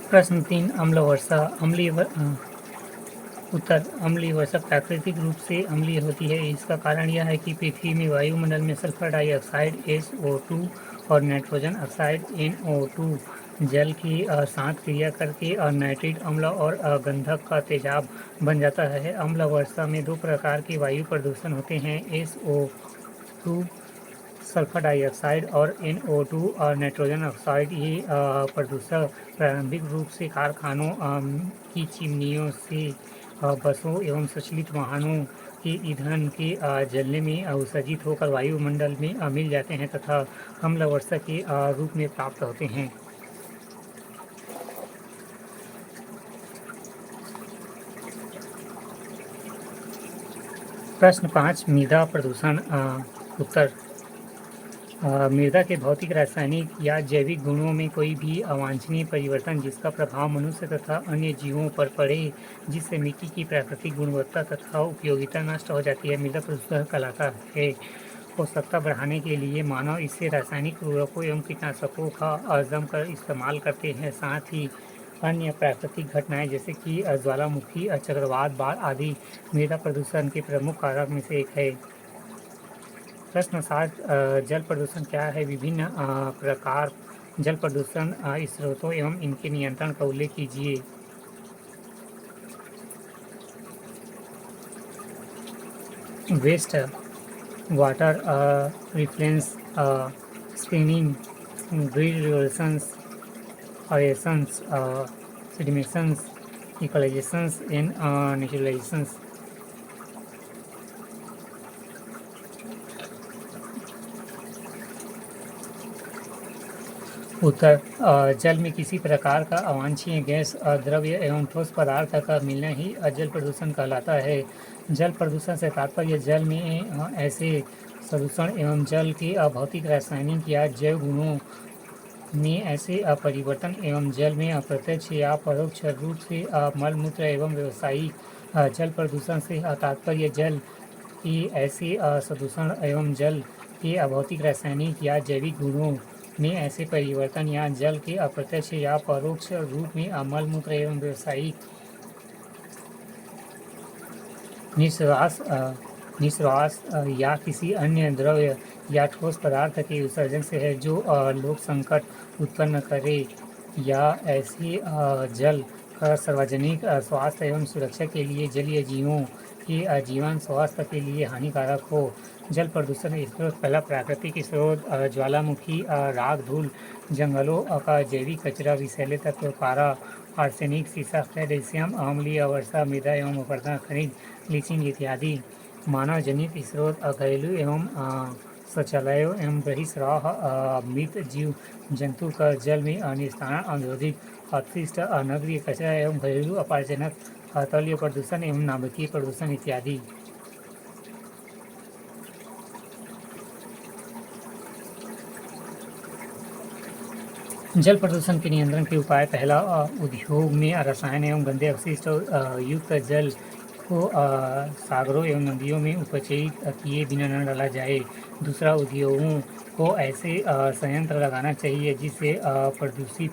प्रश्न 3 अम्ल वर्षा उत्तर अम्लीय वर्षा प्राकृतिक रूप से अम्लीय होती है। इसका कारण यह है कि पृथ्वी में वायुमंडल में सल्फर डाइऑक्साइड SO2 और नाइट्रोजन ऑक्साइड NO2 जल के साथ क्रिया करके नाइट्रिक अम्ल और गंधक का तेजाब बन जाता है। अम्ल वर्षा में दो प्रकार के वायु प्रदूषण होते हैं, SO2 सल्फर डाइऑक्साइड और NO2 और नाइट्रोजन ऑक्साइड। ये प्रदूषण प्रारंभिक रूप से कारखानों की चिमनियों से बसों एवं संचालित वाहनों के ईंधन के जलने में उत्सर्जित होकर वायुमंडल में मिल जाते हैं तथा अम्ल वर्षा के रूप में प्राप्त होते हैं। प्रश्न 5 मृदा प्रदूषण उत्तर मृदा के भौतिक, रासायनिक या जैविक गुणों में कोई भी अवांछनीय परिवर्तन जिसका प्रभाव मनुष्य तथा अन्य जीवों पर पड़े, जिससे मिट्टी की प्राकृतिक गुणवत्ता तथा उपयोगिता नष्ट हो जाती है, मृदा प्रदूषण कहलाता है। पोषकता बढ़ाने के लिए मानव इससे रासायनिक उर्वरकों एवं कीटनाशकों का जमकर इस्तेमाल करते हैं। साथ ही अन्य प्राकृतिक घटनाएं जैसे कि ज्वालामुखी, चक्रवात, बाढ़ आदि मृदा प्रदूषण के प्रमुख कारक में से एक है। प्रश्न 7 जल प्रदूषण क्या है? विभिन्न प्रकार जल प्रदूषण स्रोतों एवं इनके नियंत्रण का उल्लेख कीजिए। वेस्ट वाटर रिफ्लेंस screening, grid reversions, aerations, sedimentations, equalisations and neutralisations. उत्तर जल में किसी प्रकार का अवांछनीय गैस, द्रव्य एवं ठोस पदार्थ का मिलना ही जल प्रदूषण कहलाता है। जल प्रदूषण से तात्पर्य जल में ऐसे प्रदूषण एवं जल के भौतिक, रासायनिक या जैव गुणों में ऐसे परिवर्तन एवं जल में अप्रत्यक्ष या परोक्ष रूप से मल मूत्र एवं व्यावसायिक जल प्रदूषण से तात्पर्य जल की ऐसे प्रदूषण एवं जल के भौतिक, रासायनिक या जैविक गुणों में ऐसे परिवर्तन या जल के अप्रत्यक्ष या परोक्ष रूप में मल मूत्र एवं व्यावसायिक निश्वास या किसी अन्य द्रव्य या ठोस पदार्थ के उत्सर्जन से है, जो लोक संकट उत्पन्न करे या ऐसे जल का सार्वजनिक स्वास्थ्य एवं सुरक्षा के लिए जलीय जीवों के जीवन स्वास्थ्य के लिए हानिकारक हो। जल प्रदूषण स्रोत पहला प्राकृतिक स्रोत ज्वालामुखी, राख, धूल, जंगलों का जैविक कचरा, विषैले तत्व, पारा, आर्सेनिक, सीसा, कैल्शियम, अम्लीय वर्षा, मृदा एवं अपरदन खनिज, ब्लीचिंग इत्यादि। मानव जनित स्रोत घरेलू एवं शौचालयों एवं बहिस्राव, मृत जीव जंतु का जल में निस्तारण, औद्योगिक अपशिष्ट, नगरीय कचरा एवं घरेलू अपारजनक, तलीय प्रदूषण एवं नाभिकीय प्रदूषण इत्यादि। जल प्रदूषण के नियंत्रण के उपाय पहला उद्योग में रसायन एवं गंदे अपशिष्ट युक्त जल को सागरों एवं नदियों में उपचयित किए बिना न डाला जाए। दूसरा, उद्योगों को ऐसे संयंत्र लगाना चाहिए जिससे प्रदूषित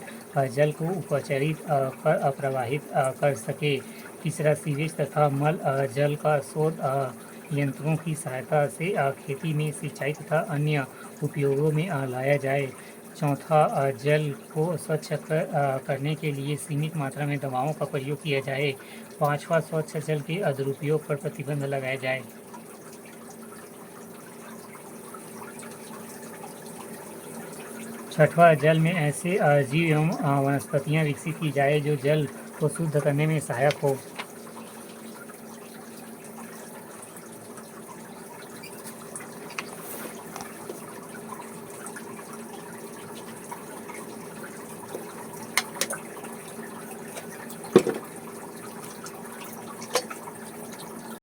जल को उपचारित कर प्रवाहित कर सके। तीसरा, सीवेज तथा मल जल का शोध यंत्रों की सहायता से खेती में, सिंचाई तथा अन्य उपयोगों में लाया जाए। चौथा, जल को स्वच्छ करने के लिए सीमित मात्रा में दवाओं का प्रयोग किया जाए। पांचवा, स्वच्छ जल के दुरुपयोग पर प्रतिबंध लगाया जाए। छठवां, जल में ऐसे जीव एवं वनस्पतियां विकसित की जाए जो जल को शुद्ध करने में सहायक हो।